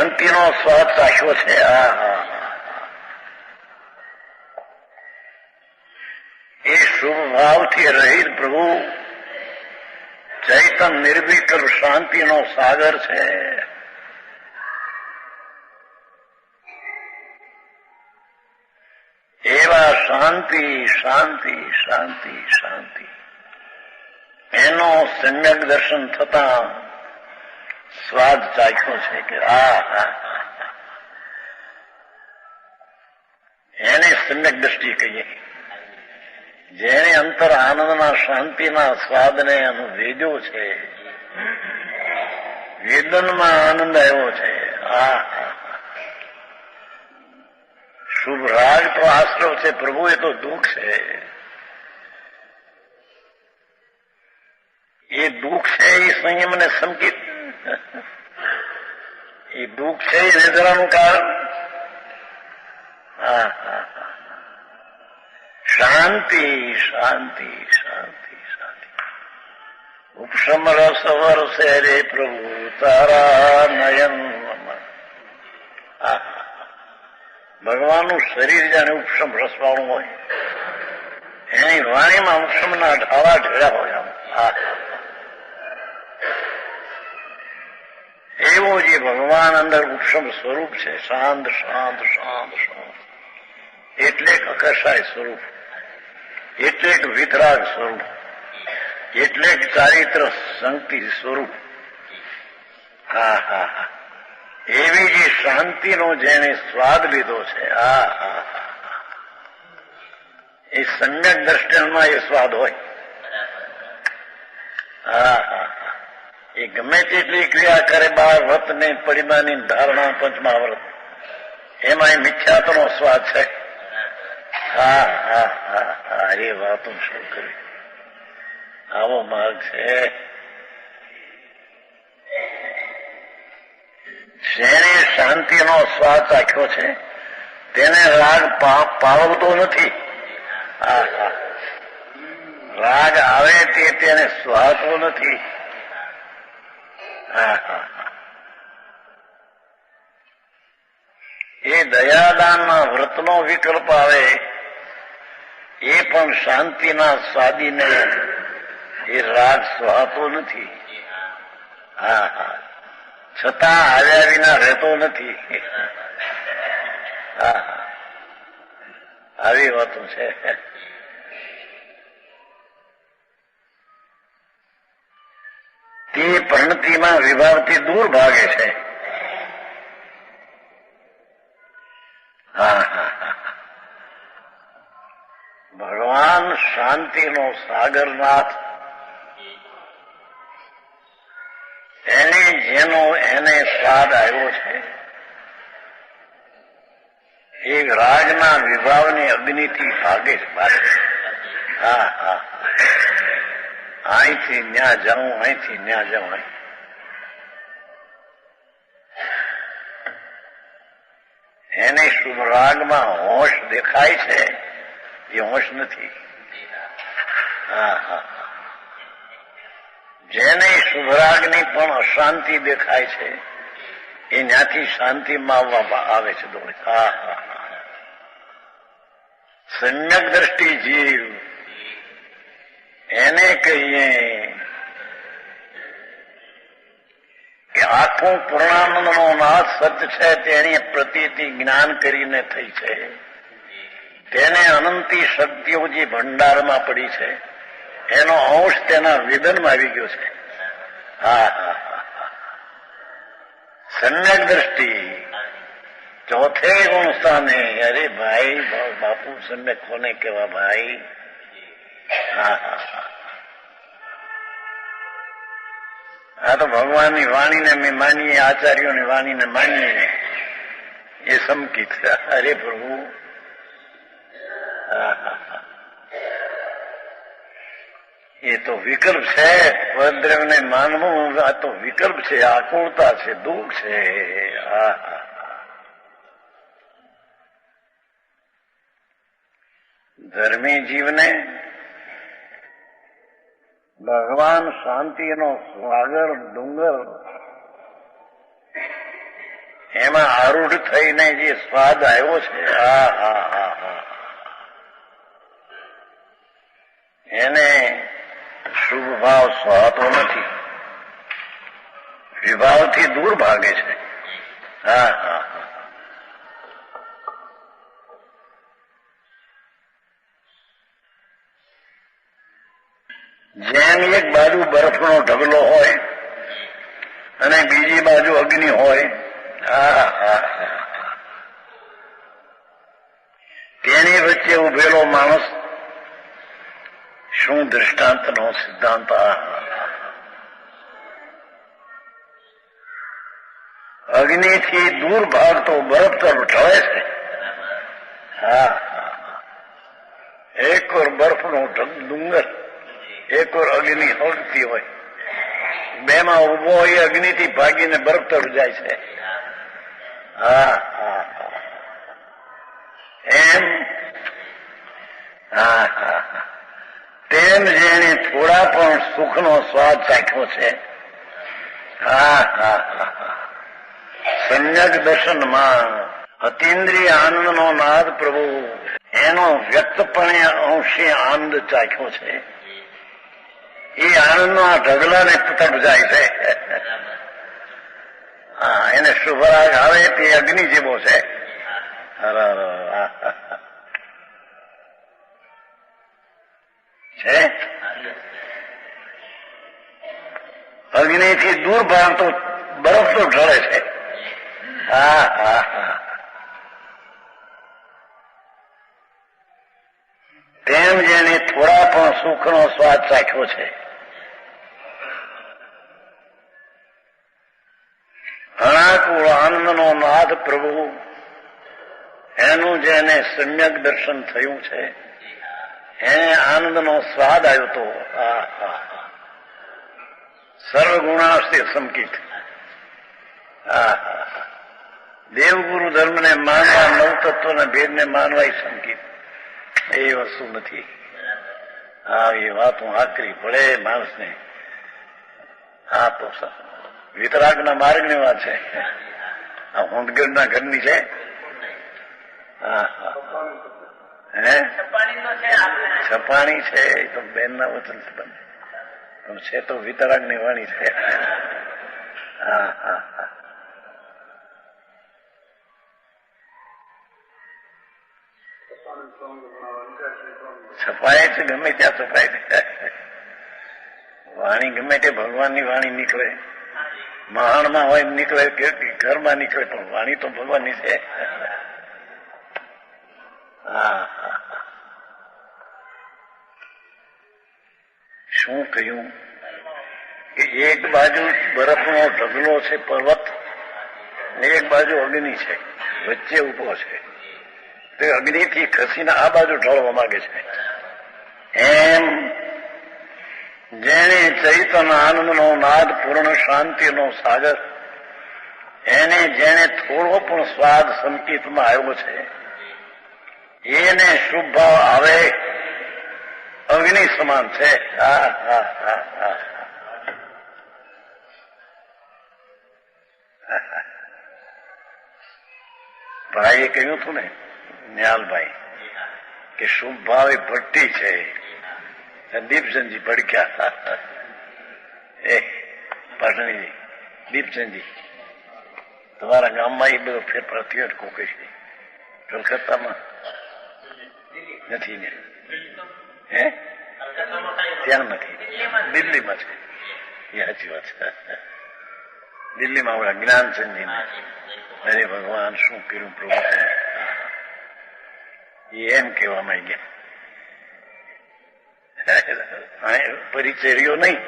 શાંતિનો સ્વાદ ચાખ્યો છે. એ શુભ ભાવથી રહિત પ્રભુ ચૈતન નિર્વિકલ્પ શાંતિનો સાગર છે. એવા શાંતિ શાંતિ શાંતિ શાંતિ એનો સમ્યક દર્શન થતા સ્વાદ ચાખ્યો છે કે એને સમ્યક દ્રષ્ટિ કહીએ. જેને અંતર આનંદના શાંતિના સ્વાદને અનુભેદ્યો છે, વેદનમાં આનંદ આવ્યો છે. શુભ રાગ તો આશ્રવ છે, પ્રભુ એ તો દુઃખ છે. એ દુઃખ છે એ સંયમને સંકિત, એ દુઃખ છે એ નિદ્રાનું કારણ. શાંતિ શાંતિ શાંતિ શાંતિ ઉપશમ રસ વરસે રે પ્રભુ તારા નયન. ભગવાનનું શરીર જાણે ઉપશમ રસવાળું હોય, એની વાણીમાં ઉપશમના ઢાળા ઢેળા હોય. એવો જે ભગવાન અંદર ઉપશમ સ્વરૂપ છે, શાંત શાંત શાંત શાંત, એટલે અકર્ષાય સ્વરૂપ, એટલે વિતરાગ સ્વરૂપ, એટલે ચારિત્ર સંતિ સ્વરૂપ. એવી જે શાંતિનો જેને સ્વાદ લીધો છે, એ સમ્યક દ્રષ્ટાનમાં એ સ્વાદ હોય. એ ગમે તેટલી ક્રિયા કરે, 12 વ્રતની પરિમાની ધારણા, પંચમહાવ્રત, એમાં એ મિથ્યાત્વનો સ્વાદ છે. એ વાતો શું કરી, આવો માર્ગ છે. જેને શાંતિનો સ્વાદ ચાખ્યો છે તેને રાગ પાવતો નથી. રાગ આવે તે તેને સ્વાતો નથી. એ દયાદાનના વ્રતનો વિકલ્પ આવે, એ પણ શાંતિના સ્વાદીને એ રાગ સ્વાતો નથી. છતાં આવ્યા વિના રહેતો નથી. આવી વાતો છે. તે પ્રણતિમાં વિભાવથી દૂર ભાગે છે. ભગવાન શાંતિનો સાગરનાથ, એને સ્વાદ આવ્યો છે, એ રાગના વિભાવની અગ્નિથી ભાગે છે. અહીંથી ન્યા જાઉં, અહીંથી ન્યા જાઉં. એને શુભ રાગમાં હોશ દેખાય છે, એ હોશ નથી. જેને શુભરાગની પણ અશાંતિ દેખાય છે, એ ત્યાંથી શાંતિમાં આવવા આવે છે દોડે. સમ્યક દ્રષ્ટિ જીવ એને કહીએ કે આખું પૂર્ણાનંદનો નાથ સત્ય છે, તેની પ્રતીતિ જ્ઞાન કરીને થઈ છે. તેને અનંતી શક્તિઓ જે ભંડારમાં પડી છે, એનો અંશ તેના વેદનમાં આવી ગયો છે. સમ્યક દ્રષ્ટિ ચોથે ગુણ સ્થાને. અરે ભાઈ, બાપુ સમ્યક કોને કેવા ભાઈ? આ તો ભગવાનની વાણીને અમે માનીએ, આચાર્યોની વાણીને માનીએ, એ સમકિત. અરે પ્રભુ, એ તો વિકલ્પ છે. પદ્રવને માનવું આ તો વિકલ્પ છે, આકુળતા છે, દુઃખ છે. ધર્મી જીવને ભગવાન શાંતિનો સાગર ડુંગર એમાં આરૂઢ થઈને જે સ્વાદ આવ્યો છે હા હા હા હા એને શુભ ભાવ સહાતો નથી, વિભાવથી દૂર ભાગે છે. હા હા હા જેમ એક બાજુ બરફનો ઢગલો હોય અને બીજી બાજુ અગ્નિ હોય, હા હા તેની વચ્ચે ઉભેલો માણસ શું દૃષ્ટાંતનો સિદ્ધાંત! અગ્નિથી દૂર ભાગતો બરફ તરફ ઢળે છે. હા એક ઓર બરફનો ડુંગર, એક ઓર અગ્નિ હળતી હોય, બેમાં ઉભો હોય અગ્નિથી ભાગીને બરફ તરફ જાય છે. હા હા એમ હા હા તેમ જેને થોડા પણ સુખનો સ્વાદ ચાખ્યો છે. હા હા હા સમ્યક દર્શનમાં અતીન્દ્રિય આનંદનો નાદ પ્રભુ એનો વ્યક્તપણે અંશે આનંદ ચાખ્યો છે. એ આનંદનો આ ઢગલાને તરફ જાય છે. હા એને શુભરાગ આવે તે અગ્નિ જેવો છે. છે અગ્નિથી દૂર ભાગતો બરફ તો ઢળે છે. હા હા હા તેમ જેને થોડા પણ સુખનો સ્વાદ ચાખ્યો છે. અણાકુળ આનંદનો નાદ પ્રભુ એનું જેને સમ્યક દર્શન થયું છે, એને આનંદનો સ્વાદ આવ્યો તો સર્વગુણાસ્તે સંકિત. દેવગુરુ ધર્મને માનવા, નવતત્વના ભેદને માનવા એ સંકિત, એ વસ્તુ નથી. હા એ વાતો આકરી પડે માણસને. હા તો વિતરાગના માર્ગની વાત છે. આ હોંદગઢના ઘરની છે. હા હા હે છપાણી છે એ તો બેનના વચન સંબંધ છે, તો વિતરાગની વાણી છે. હા હા હા છપાય છે ગમે ત્યાં છપાય છે. વાણી ગમે તે ભગવાનની વાણી નીકળે, મહાણમાં હોય નીકળે કે ઘરમાં નીકળે, પણ વાણી તો ભગવાનની છે. હા શું કહ્યું કે એક બાજુ બરફનો ઢગલો છે પર્વત, એક બાજુ અગ્નિ છે, વચ્ચે ઉભો છે. તે અગ્નિથી ખસીને આ બાજુ ઢળવા માંગે છે. એમ જેને ચૈતન આનંદનો નાદ, પૂર્ણ શાંતિનો સાગર, એને જેને થોડો પણ સ્વાદ સંકિતમાં આવ્યો છે, એને શુભ ભાવ આવે અગ્નિ સમાન છે. હા હા હા હા ભાઈએ કહ્યું હતું ને ન્યાલભાઈ કે શુભ ભાવ એ ભટ્ટી છે. દીપચંદજી ભડક્યા. એ પાટણીજી દીપચંદજી તમારા ગામમાં એ બધો ફેરફાર થયો જ કોકે છે, કલકત્તામાં નથી ને? હે ત્યાં નથી, દિલ્હીમાં છે. એ સાચી વાત છે. દિલ્હીમાં આપણા જ્ઞાનચંદજી ને અરે ભગવાન શું કર્યું પ્રભુ, એમ કહેવામાં ગયા. પરિચય રહ્યો નહીં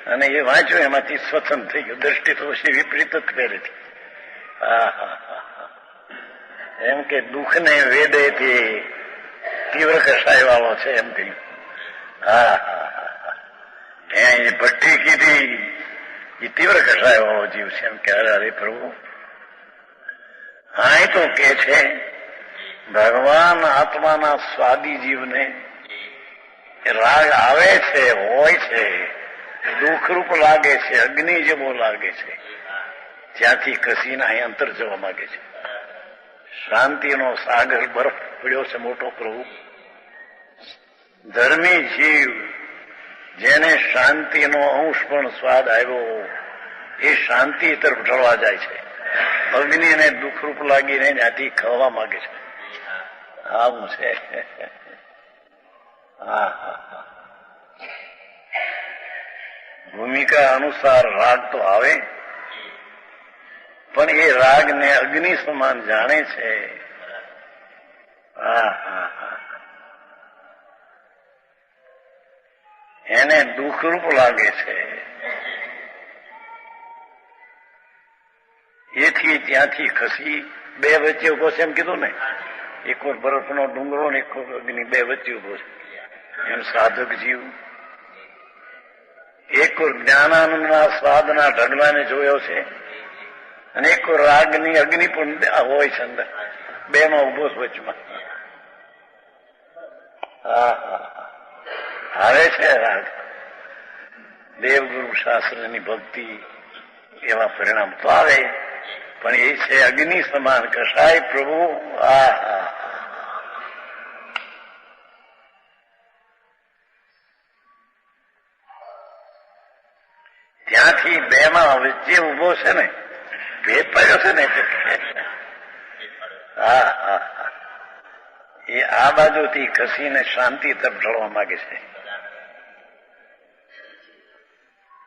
અને એ વાંચ્યો એમાંથી સ્વતંત્ર થઈ ગયો. દ્રષ્ટિ તો વિપરીત જ પહેરેથી. એમ કે દુઃખને વેદેથી તીવ્ર કસાય વાળો છે એમ કહ્યું. હા એ ભઠ્ઠી કીધી એ તીવ્ર કસાય વાળો જીવ છે એમ કે અરે પ્રભુ. હા એ તો કે છે ભગવાન આત્માના સ્વાદી જીવને રાગ આવે છે, હોય છે, દુઃખરૂપ લાગે છે, અગ્નિ જેવો લાગે છે, ત્યાંથી ખસીને અહીં અંતર જવા માંગે છે. શાંતિનો સાગર બરફ પડ્યો છે મોટો પ્રભુ. ધર્મી જીવ જેને શાંતિનો અંશ પણ સ્વાદ આવ્યો એ શાંતિ તરફ ઢળવા જાય છે. અગ્નિને દુઃખરૂપ લાગીને ત્યાંથી ખાવા માંગે છે. આવું છે. ભૂમિકા અનુસાર રાગ તો આવે, પણ એ રાગને અગ્નિ સમાન જાણે છે. એને દુઃખરૂપ લાગે છે. એથી ત્યાંથી ખસી બે વચ્ચે ઉભો છે એમ કીધું ને. એક વાર બરફનો ડુંગરો ને એક અગ્નિ બે વચ્ચે ઉભો છે. એમ સાધક જીવ એક વાર જ્ઞાનાનંદના સ્વાદના ઢગલાને જોયો છે અને એક વાર રાગની અગ્નિ પણ હોય છે અંદર. બે માં ઉભો છે વચમાં. આવે છે રાગ. દેવગુરુ શાસ્ત્રની ભક્તિ એવા પરિણામ તો આવે, પણ એ છે અગ્નિ સમાન કસાય પ્રભુ. ત્યાંથી બે માં વચ્ચે ઉભો છે ને, ભેદ પડ્યો છે ને. એ આ બાજુથી ખસીને શાંતિ તરફ ઢળવા માંગે છે.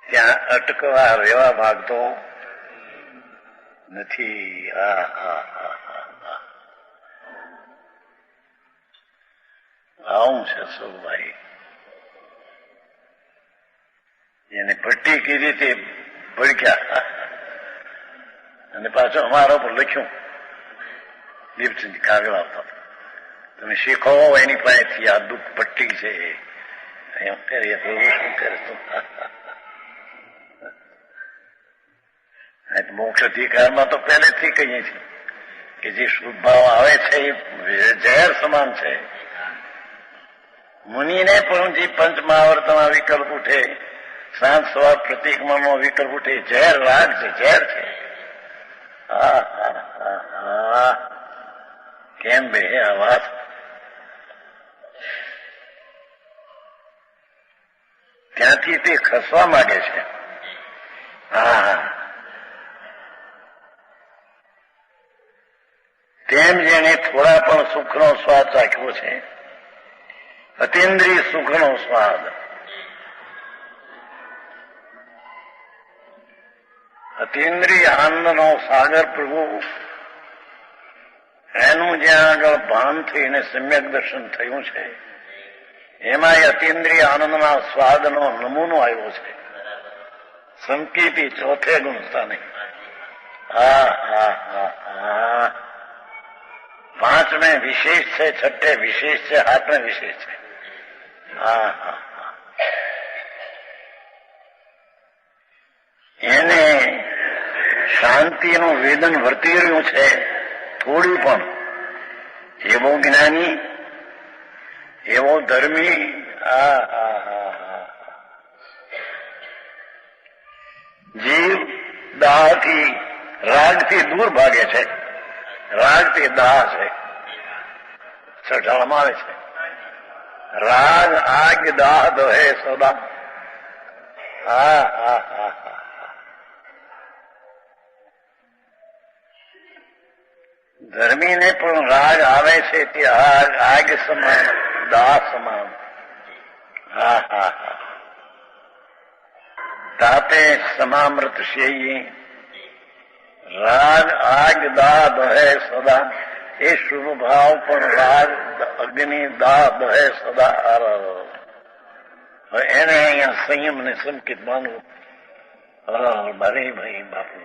ત્યાં અટકવા રહેવા માંગતો નથી. આવું છે સૌભાઈ. એને પટ્ટી કીધી તે ભડક્યા અને પાછું અમારા પર લખ્યું દીપચંદ કાગળ આવતા. તમે શીખો એની પાસેથી આ દુઃખ પટ્ટી છે એમ કરીએ તો શું કરે તું? મોક્ષ અધિકારમાં તો પહેલેથી કહીએ છીએ કે જે શુદ્ધ ભાવ આવે છે એ ઝેર સમાન છે. મુનિને પણ જે પંચમહાવર્તના વિકલ્પ ઉઠે, સાંજ સવાર પ્રતિકમાંનો વિકલ્પ ઉઠે, ઝેર રાગ છે, ઝેર છે. કેમ બે આ વાત? ત્યાંથી તે ખસવા માંગે છે. તેમ જેને થોડા પણ સુખનો સ્વાદ ચાખ્યો છે, અતિન્દ્રિય સુખનો સ્વાદ, અતિન્દ્રિય આનંદનો સાગર પ્રભુ, એનું જ્યાં આગળ ભાન થઈને સમ્યક દર્શન થયું છે, એમાં અતિન્દ્રિય આનંદના સ્વાદનો નમૂનો આવ્યો છે. સંકેતી ચોથે ગુણ સ્થાને. પાંચમે વિશેષ છે, છઠ્ઠે વિશેષ છે, હાથમે વિશેષ છે. એને શાંતિનું વેદન વર્તી રહ્યું છે થોડું પણ. એવો જ્ઞાની, એવો ધર્મી. જીવ દાહથી, રાગથી દૂર ભાગે છે. રાગથી દાહ છે, છઠ્ઠામાં આવે છે. રાગ આગ દાહ દહે સદા. ધર્મીને પણ રાગ આવે છે તે આગ સમાન, દાહ સમાન. તાપે સમામૃત શેયી. રાગ આગ દાહ દહે સદા. એ શુભ ભાવ પણ રાગ અગ્નિ દાહ દહે સદા. એને અહીંયા સંયમ ને સંકેત માનવું. મારે ભાઈ બાપુ,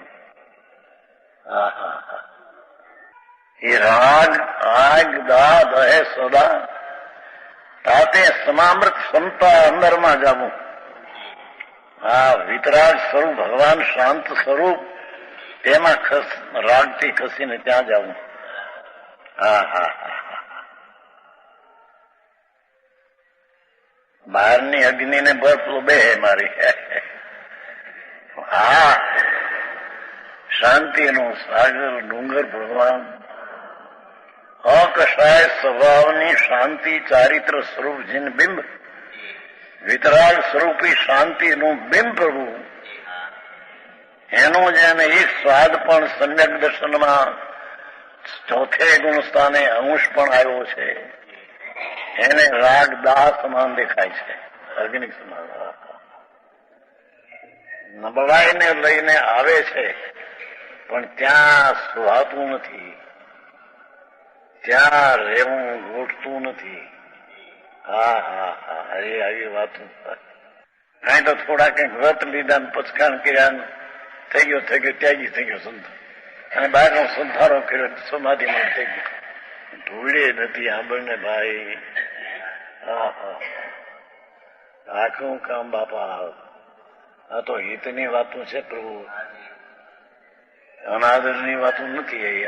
એ રાગ આગ દાહ દહે સદા. તાતે સમામૃત ક્ષમતા અંદરમાં જવું. વિતરાગ સ્વરૂપ ભગવાન શાંત સ્વરૂપ, તેમાં રાગથી ખસીને ત્યાં જવું. બહારની અગ્નિને બરફ બે મારી. શાંતિનો સાગર ડુંગર ભગવાન, અકશાય સ્વભાવની શાંતિ ચારિત્ર સ્વરૂપ જીન બિંબ, વિતરાગ સ્વરૂપી શાંતિનું બિંબ પ્રભુ, એનો જેને એક સ્વાદ પણ સમ્યક દર્શનમાં ચોથે ગુણ સ્થાને અંશ પણ આવ્યો છે, એને રાગ દાહ સમાન દેખાય છે, અગ્નિ સમાન. નબળાઈને લઈને આવે છે પણ ત્યાં સુહાતું નથી, ત્યાં રહેવું ગોઠતું નથી. હા હા હા, એ આવી વાતો. અહીં તો થોડા કંઈક વ્રત લીધા ને પચકાણ કર્યા, થઈ ગયો ત્યાગી થઈ ગયો સંત, અને બહારનો સંધારો કર્યો, સમાધિમાં થઈ ગયો. ધૂળે નથી આંબળને ભાઈ. હા હા, આખું કામ બાપા. આ તો હિતની વાતો છે પ્રભુ, અનાદરની વાતો નથી.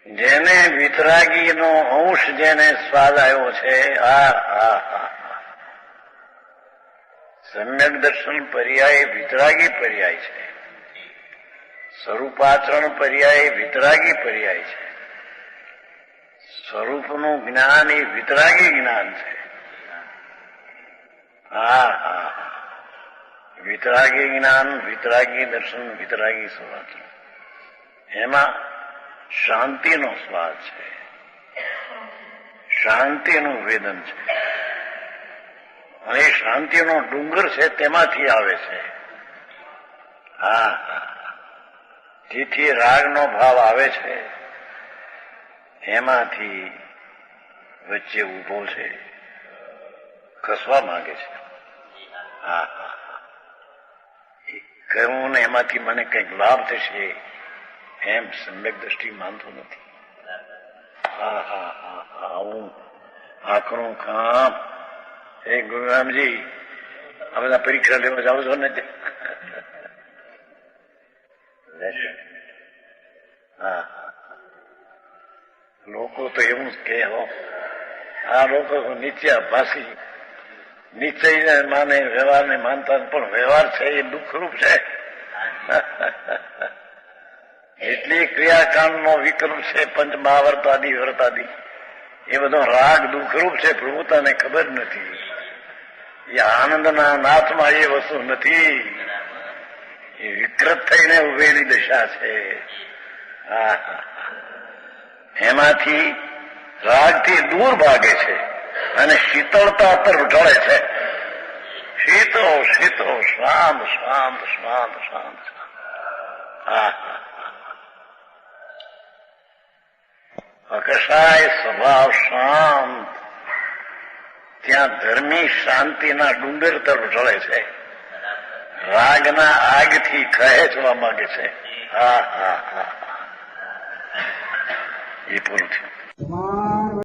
જેને વિતરાગીનો અંશ જેને સ્વાદ આવ્યો છે, સમ્યક દર્શન પર્યાય વિતરાગી પર્યાય છે, સ્વરૂપાચરણ પર્યાય વિતરાગી પર્યાય છે, સ્વરૂપનું જ્ઞાન એ વિતરાગી જ્ઞાન છે. વિતરાગી જ્ઞાન, વિતરાગી દર્શન, વિતરાગી સ્વરૂપ, એમાં શાંતિનો સ્વાદ છે, શાંતિનું વેદન છે, અને શાંતિનો ડુંગર છે તેમાંથી આવે છે. જેથી રાગનો ભાવ આવે છે એમાંથી વચ્ચે ઉભો છે, ખસવા માંગે છે. કહ્યું ને એમાંથી મને કંઈક લાભ થશે એમ સમ્યક દ્રષ્ટિ માનતો નથી. હું આકરું કામ. એ ગુરુરામજી, આ બધા પરીક્ષા લેવા જાવ છો ને, લોકો તો એવું જ કહે. આ લોકો નીચે ભાષી, નિશ્ચય માને, વ્યવહારને માનતા, પણ વ્યવહાર છે એ દુઃખરૂપ છે. એટલી ક્રિયાકાંડનો વિકલ્પ છે, પંચ મહાવર્તાદી વર્તાદી, એ બધો રાગ દુઃખરૂપ છે. પ્રભુતાને ખબર નથી. એ આનંદના નાથમાં એ વસ્તુ નથી, એ વિકૃત થઈને ઉભેલી દશા છે. એમાંથી રાગથી દૂર ભાગે છે અને શીતળતા તરફ ઢળે છે. શીતળ શીતળ, શાંત શાંત શાંત શાંત. અકશાય સ્વભાવ શાંત, ત્યાં ધર્મી શાંતિના ડુંગર તરફ ઢળે છે, રાગના આગથી ખેંચવા માંગે છે. એ પૂરું થયું.